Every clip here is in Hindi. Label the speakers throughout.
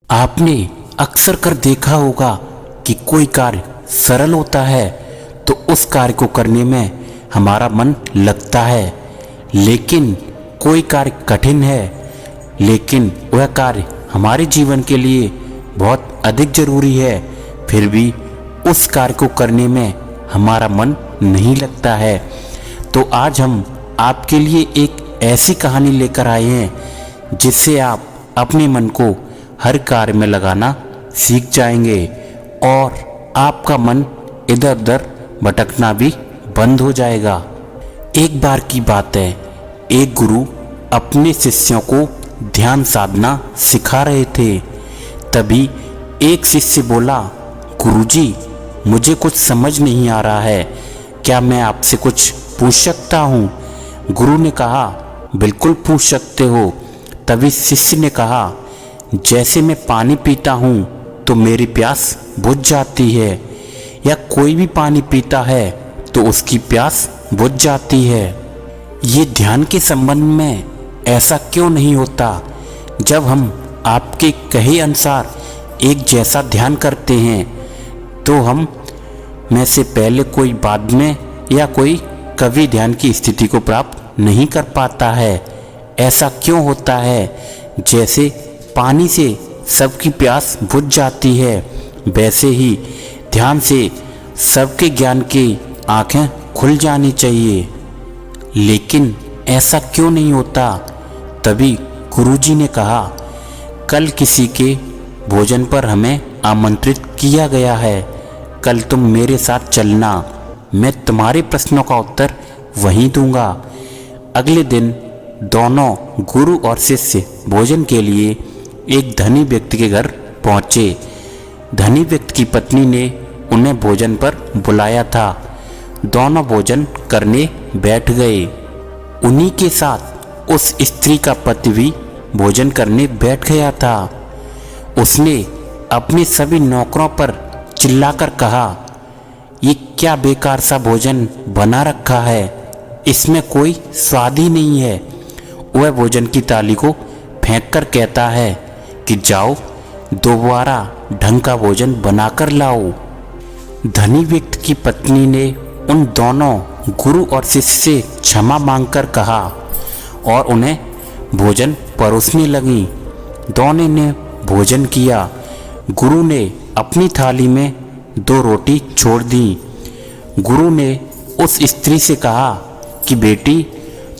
Speaker 1: आपने अक्सर कर देखा होगा कि कोई कार्य सरल होता है तो उस कार्य को करने में हमारा मन लगता है, लेकिन कोई कार्य कठिन है लेकिन वह कार्य हमारे जीवन के लिए बहुत अधिक जरूरी है, फिर भी उस कार्य को करने में हमारा मन नहीं लगता है। तो आज हम आपके लिए एक ऐसी कहानी लेकर आए हैं जिससे आप अपने मन को हर कार्य में लगाना सीख जाएंगे और आपका मन इधर उधर भटकना भी बंद हो जाएगा। एक बार की बात है, एक गुरु अपने शिष्यों को ध्यान साधना सिखा रहे थे। तभी एक शिष्य बोला, गुरुजी, मुझे कुछ समझ नहीं आ रहा है, क्या मैं आपसे कुछ पूछ सकता हूँ? गुरु ने कहा, बिल्कुल पूछ सकते हो। तभी शिष्य ने कहा, जैसे मैं पानी पीता हूँ तो मेरी प्यास बुझ जाती है, या कोई भी पानी पीता है तो उसकी प्यास बुझ जाती है। ये ध्यान के संबंध में ऐसा क्यों नहीं होता? जब हम आपके कहे अनुसार एक जैसा ध्यान करते हैं तो हम में से पहले कोई बाद में या कोई कभी ध्यान की स्थिति को प्राप्त नहीं कर पाता है। ऐसा क्यों होता है? जैसे पानी से सबकी प्यास बुझ जाती है, वैसे ही ध्यान से सबके ज्ञान की आंखें खुल जानी चाहिए, लेकिन ऐसा क्यों नहीं होता? तभी गुरुजी ने कहा, कल किसी के भोजन पर हमें आमंत्रित किया गया है, कल तुम मेरे साथ चलना, मैं तुम्हारे प्रश्नों का उत्तर वहीं दूंगा। अगले दिन दोनों गुरु और शिष्य भोजन के लिए एक धनी व्यक्ति के घर पहुँचे। धनी व्यक्ति की पत्नी ने उन्हें भोजन पर बुलाया था। दोनों भोजन करने बैठ गए। उन्हीं के साथ उस स्त्री का पति भी भोजन करने बैठ गया था। उसने अपने सभी नौकरों पर चिल्लाकर कहा, ये क्या बेकार सा भोजन बना रखा है, इसमें कोई स्वाद ही नहीं है। वह भोजन की थाली को फेंक कर कहता है कि जाओ दोबारा ढंग का भोजन बनाकर लाओ। धनी व्यक्ति की पत्नी ने उन दोनों गुरु और शिष्य से क्षमा मांगकर कहा और उन्हें भोजन परोसने लगी। दोनों ने भोजन किया। गुरु ने अपनी थाली में 2 रोटी छोड़ दी। गुरु ने उस स्त्री से कहा कि बेटी,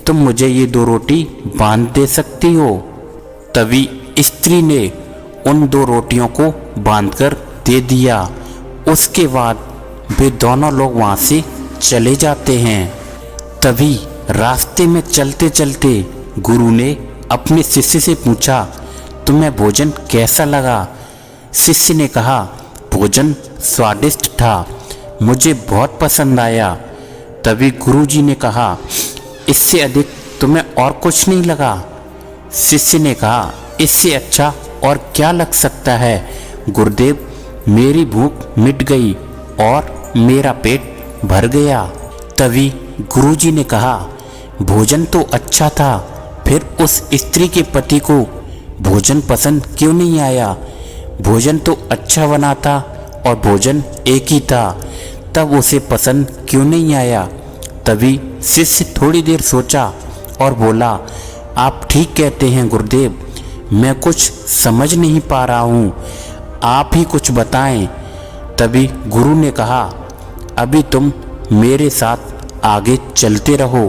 Speaker 1: तुम मुझे ये 2 रोटी बांध दे सकती हो। तभी स्त्री ने उन 2 रोटियों को बांधकर दे दिया। उसके बाद वे दोनों लोग वहाँ से चले जाते हैं। तभी रास्ते में चलते चलते गुरु ने अपने शिष्य से पूछा, तुम्हें भोजन कैसा लगा? शिष्य ने कहा, भोजन स्वादिष्ट था, मुझे बहुत पसंद आया। तभी गुरुजी ने कहा, इससे अधिक तुम्हें और कुछ नहीं लगा? शिष्य ने कहा, इससे अच्छा और क्या लग सकता है गुरुदेव, मेरी भूख मिट गई और मेरा पेट भर गया। तभी गुरुजी ने कहा, भोजन तो अच्छा था, फिर उस स्त्री के पति को भोजन पसंद क्यों नहीं आया? भोजन तो अच्छा बना था और भोजन एक ही था, तब उसे पसंद क्यों नहीं आया? तभी शिष्य थोड़ी देर सोचा और बोला, आप ठीक कहते हैं गुरुदेव, मैं कुछ समझ नहीं पा रहा हूँ, आप ही कुछ बताएं। तभी गुरु ने कहा, अभी तुम मेरे साथ आगे चलते रहो।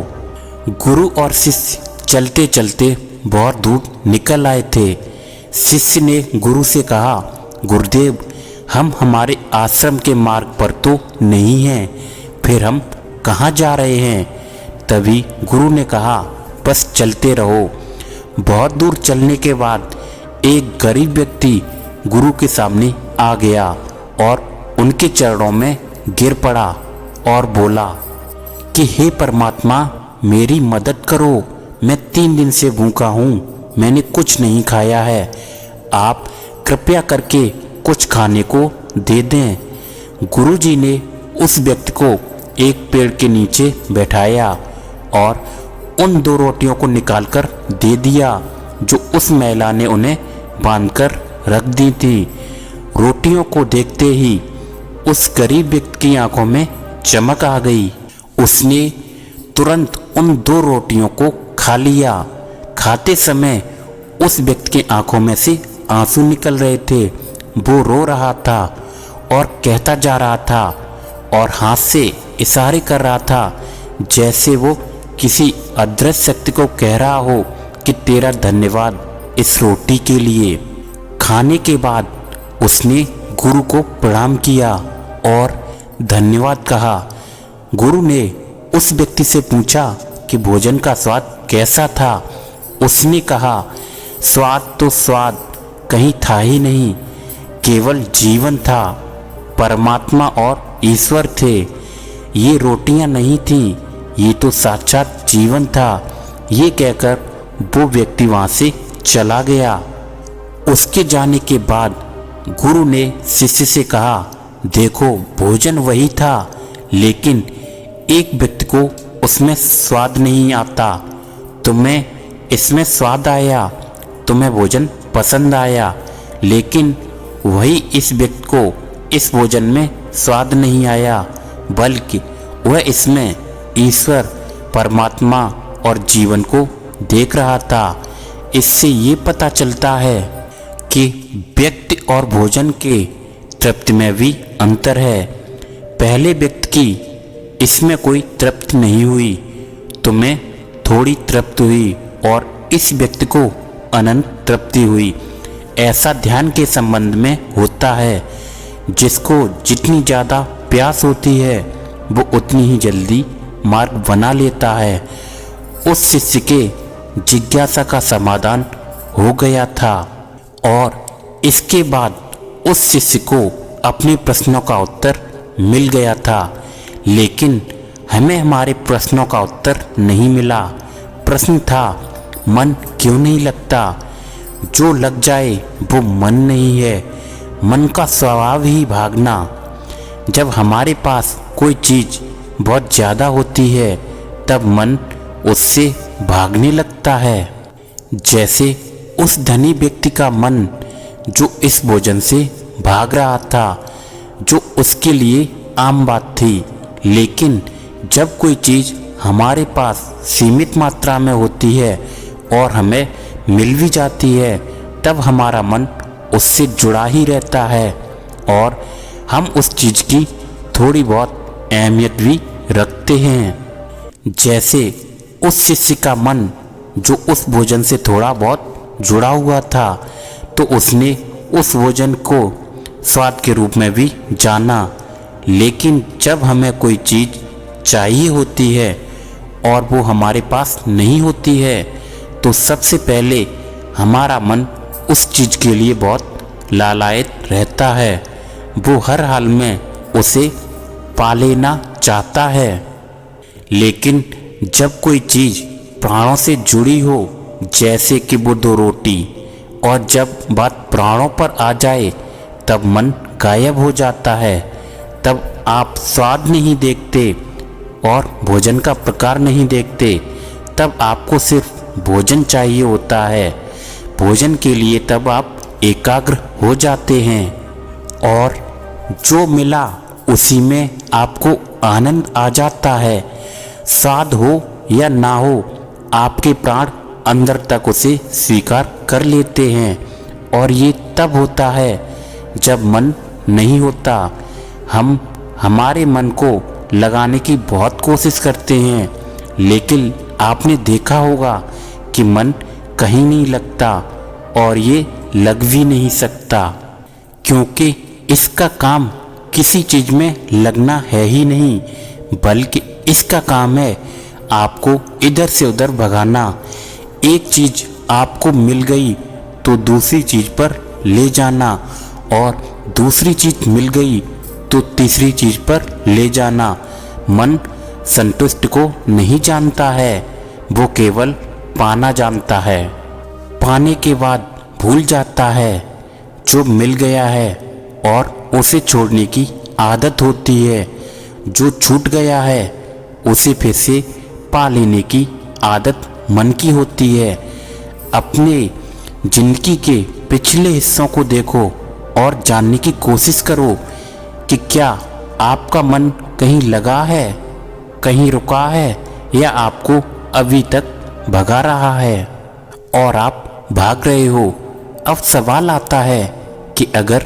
Speaker 1: गुरु और शिष्य चलते चलते बहुत दूर निकल आए थे। शिष्य ने गुरु से कहा, गुरुदेव, हम हमारे आश्रम के मार्ग पर तो नहीं हैं, फिर हम कहाँ जा रहे हैं? तभी गुरु ने कहा, बस चलते रहो। बहुत दूर चलने के बाद एक गरीब व्यक्ति गुरु के सामने आ गया और उनके चरणों में गिर पड़ा और बोला कि हे परमात्मा, मेरी मदद करो, मैं 3 दिन से भूखा हूँ, मैंने कुछ नहीं खाया है, आप कृपया करके कुछ खाने को दे दें। गुरुजी ने उस व्यक्ति को एक पेड़ के नीचे बैठाया और उन 2 रोटियों को निकालकर दे दिया जो उस महिला ने उन्हें बांधकर रख दी थी। रोटियों को देखते ही उस गरीब व्यक्ति की आंखों में चमक आ गई। उसने तुरंत उन 2 रोटियों को खा लिया। खाते समय उस व्यक्ति की आंखों में से आंसू निकल रहे थे। वो रो रहा था और कहता जा रहा था और हाथ से इशारे कर रहा था, जैसे वो किसी अदृश्य शक्ति को कह रहा हो कि तेरा धन्यवाद इस रोटी के लिए। खाने के बाद उसने गुरु को प्रणाम किया और धन्यवाद कहा। गुरु ने उस व्यक्ति से पूछा कि भोजन का स्वाद कैसा था। उसने कहा, स्वाद तो स्वाद कहीं था ही नहीं, केवल जीवन था। परमात्मा और ईश्वर थे। ये रोटियां नहीं थीं, ये तो साक्षात जीवन था। ये कहकर वो व्यक्ति वहाँ से चला गया। उसके जाने के बाद गुरु ने शिष्य से कहा, देखो भोजन वही था, लेकिन एक व्यक्ति को उसमें स्वाद नहीं आता। तुम्हें इसमें स्वाद आया, तुम्हें भोजन पसंद आया, लेकिन वही इस व्यक्ति को इस भोजन में स्वाद नहीं आया, बल्कि वह इसमें ईश्वर, परमात्मा और जीवन को देख रहा था। इससे ये पता चलता है कि व्यक्ति और भोजन के तृप्ति में भी अंतर है। पहले व्यक्ति की इसमें कोई तृप्ति नहीं हुई, तुम्हें थोड़ी तृप्ति हुई और इस व्यक्ति को अनंत तृप्ति हुई। ऐसा ध्यान के संबंध में होता है। जिसको जितनी ज़्यादा प्यास होती है वो उतनी ही जल्दी मार्ग बना लेता है। उस शिष्य के जिज्ञासा का समाधान हो गया था और इसके बाद उस शिष्य को अपने प्रश्नों का उत्तर मिल गया था, लेकिन हमें हमारे प्रश्नों का उत्तर नहीं मिला। प्रश्न था, मन क्यों नहीं लगता? जो लग जाए वो मन नहीं है। मन का स्वभाव ही भागना। जब हमारे पास कोई चीज़ बहुत ज़्यादा होती है तब मन उससे भागने लगता है। जैसे उस धनी व्यक्ति का मन जो इस भोजन से भाग रहा था, जो उसके लिए आम बात थी। लेकिन जब कोई चीज़ हमारे पास सीमित मात्रा में होती है और हमें मिल भी जाती है, तब हमारा मन उससे जुड़ा ही रहता है और हम उस चीज़ की थोड़ी बहुत अहमियत भी रखते हैं। जैसे उस शिष्य का मन जो उस भोजन से थोड़ा बहुत जुड़ा हुआ था, तो उसने उस भोजन को स्वाद के रूप में भी जाना। लेकिन जब हमें कोई चीज़ चाहिए होती है और वो हमारे पास नहीं होती है, तो सबसे पहले हमारा मन उस चीज़ के लिए बहुत लालायित रहता है। वो हर हाल में उसे पा लेना चाहता है। लेकिन जब कोई चीज़ प्राणों से जुड़ी हो, जैसे कि वो 2 रोटी, और जब बात प्राणों पर आ जाए तब मन गायब हो जाता है। तब आप स्वाद नहीं देखते और भोजन का प्रकार नहीं देखते, तब आपको सिर्फ भोजन चाहिए होता है। भोजन के लिए तब आप एकाग्र हो जाते हैं और जो मिला उसी में आपको आनंद आ जाता है। स्वाद हो या ना हो, आपके प्राण अंदर तक उसे स्वीकार कर लेते हैं। और ये तब होता है जब मन नहीं होता। हम हमारे मन को लगाने की बहुत कोशिश करते हैं, लेकिन आपने देखा होगा कि मन कहीं नहीं लगता और ये लग भी नहीं सकता, क्योंकि इसका काम किसी चीज़ में लगना है ही नहीं, बल्कि इसका काम है आपको इधर से उधर भगाना। एक चीज़ आपको मिल गई तो दूसरी चीज़ पर ले जाना, और दूसरी चीज़ मिल गई तो तीसरी चीज़ पर ले जाना। मन संतुष्ट को नहीं जानता है, वो केवल पाना जानता है। पाने के बाद भूल जाता है जो मिल गया है और उसे छोड़ने की आदत होती है। जो छूट गया है उसे फिर से पा लेने की आदत मन की होती है। अपने जिंदगी के पिछले हिस्सों को देखो और जानने की कोशिश करो कि क्या आपका मन कहीं लगा है, कहीं रुका है, या आपको अभी तक भगा रहा है और आप भाग रहे हो। अब सवाल आता है कि अगर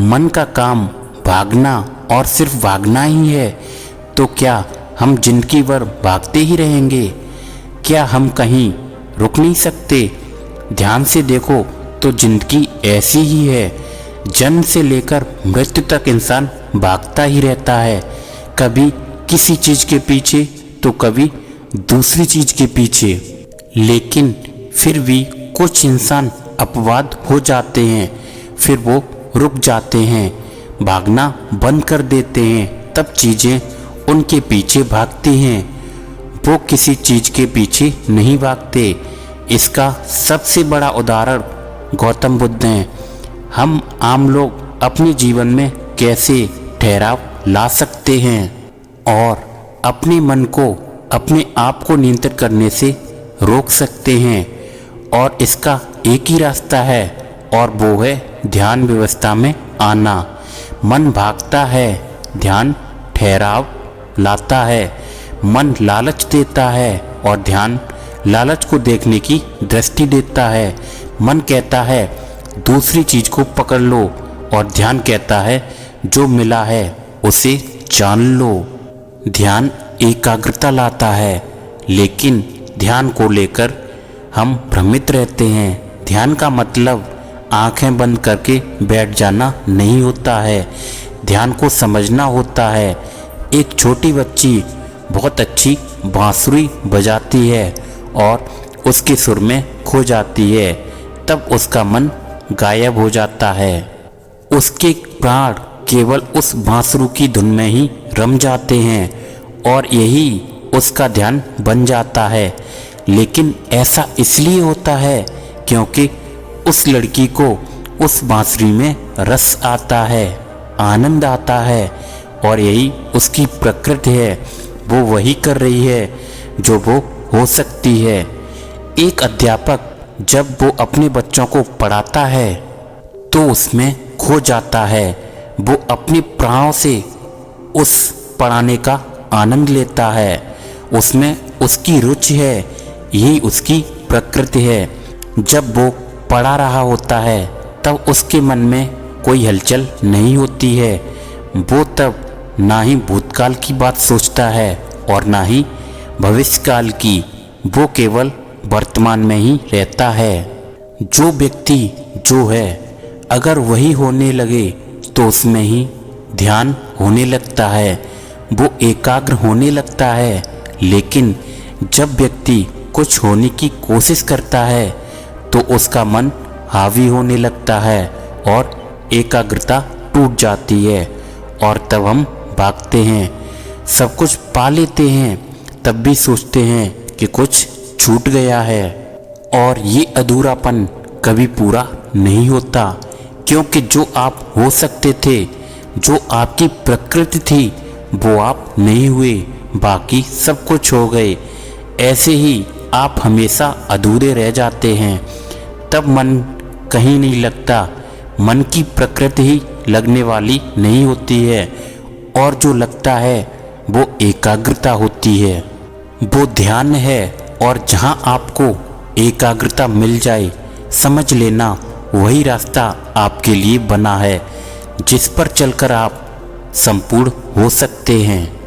Speaker 1: मन का काम भागना और सिर्फ भागना ही है तो क्या हम जिंदगी भर भागते ही रहेंगे? क्या हम कहीं रुक नहीं सकते? ध्यान से देखो तो जिंदगी ऐसी ही है। जन्म से लेकर मृत्यु तक इंसान भागता ही रहता है, कभी किसी चीज़ के पीछे तो कभी दूसरी चीज़ के पीछे। लेकिन फिर भी कुछ इंसान अपवाद हो जाते हैं, फिर वो रुक जाते हैं, भागना बंद कर देते हैं, तब चीज़ें उनके पीछे भागती हैं। वो किसी चीज़ के पीछे नहीं भागते। इसका सबसे बड़ा उदाहरण गौतम बुद्ध हैं। हम आम लोग अपने जीवन में कैसे ठहराव ला सकते हैं और अपने मन को, अपने आप को नियंत्रित करने से रोक सकते हैं? और इसका एक ही रास्ता है और वो है ध्यान व्यवस्था में आना। मन भागता है, ध्यान ठहराव लाता है। मन लालच देता है और ध्यान लालच को देखने की दृष्टि देता है। मन कहता है दूसरी चीज़ को पकड़ लो और ध्यान कहता है जो मिला है उसे जान लो। ध्यान एकाग्रता लाता है, लेकिन ध्यान को लेकर हम भ्रमित रहते हैं। ध्यान का मतलब आंखें बंद करके बैठ जाना नहीं होता है, ध्यान को समझना होता है। एक छोटी बच्ची बहुत अच्छी बांसुरी बजाती है और उसके सुर में खो जाती है, तब उसका मन गायब हो जाता है। उसके प्राण केवल उस बांसुरी की धुन में ही रम जाते हैं और यही उसका ध्यान बन जाता है। लेकिन ऐसा इसलिए होता है क्योंकि उस लड़की को उस बांसुरी में रस आता है, आनंद आता है, और यही उसकी प्रकृति है। वो वही कर रही है जो वो हो सकती है। एक अध्यापक जब वो अपने बच्चों को पढ़ाता है तो उसमें खो जाता है। वो अपने प्राणों से उस पढ़ाने का आनंद लेता है, उसमें उसकी रुचि है, यही उसकी प्रकृति है। जब वो पढ़ा रहा होता है तब उसके मन में कोई हलचल नहीं होती है। वो तब ना ही भूतकाल की बात सोचता है और ना ही भविष्यकाल की, वो केवल वर्तमान में ही रहता है। जो व्यक्ति जो है अगर वही होने लगे तो उसमें ही ध्यान होने लगता है, वो एकाग्र होने लगता है। लेकिन जब व्यक्ति कुछ होने की कोशिश करता है तो उसका मन हावी होने लगता है और एकाग्रता टूट जाती है और तब हम भागते हैं। सब कुछ पा लेते हैं तब भी सोचते हैं कि कुछ छूट गया है, और ये अधूरापन कभी पूरा नहीं होता, क्योंकि जो आप हो सकते थे, जो आपकी प्रकृति थी, वो आप नहीं हुए, बाकी सब कुछ हो गए। ऐसे ही आप हमेशा अधूरे रह जाते हैं। तब मन कहीं नहीं लगता, मन की प्रकृति ही लगने वाली नहीं होती है, और जो लगता है वो एकाग्रता होती है, वो ध्यान है। और जहाँ आपको एकाग्रता मिल जाए, समझ लेना वही रास्ता आपके लिए बना है जिस पर चलकर आप संपूर्ण हो सकते हैं।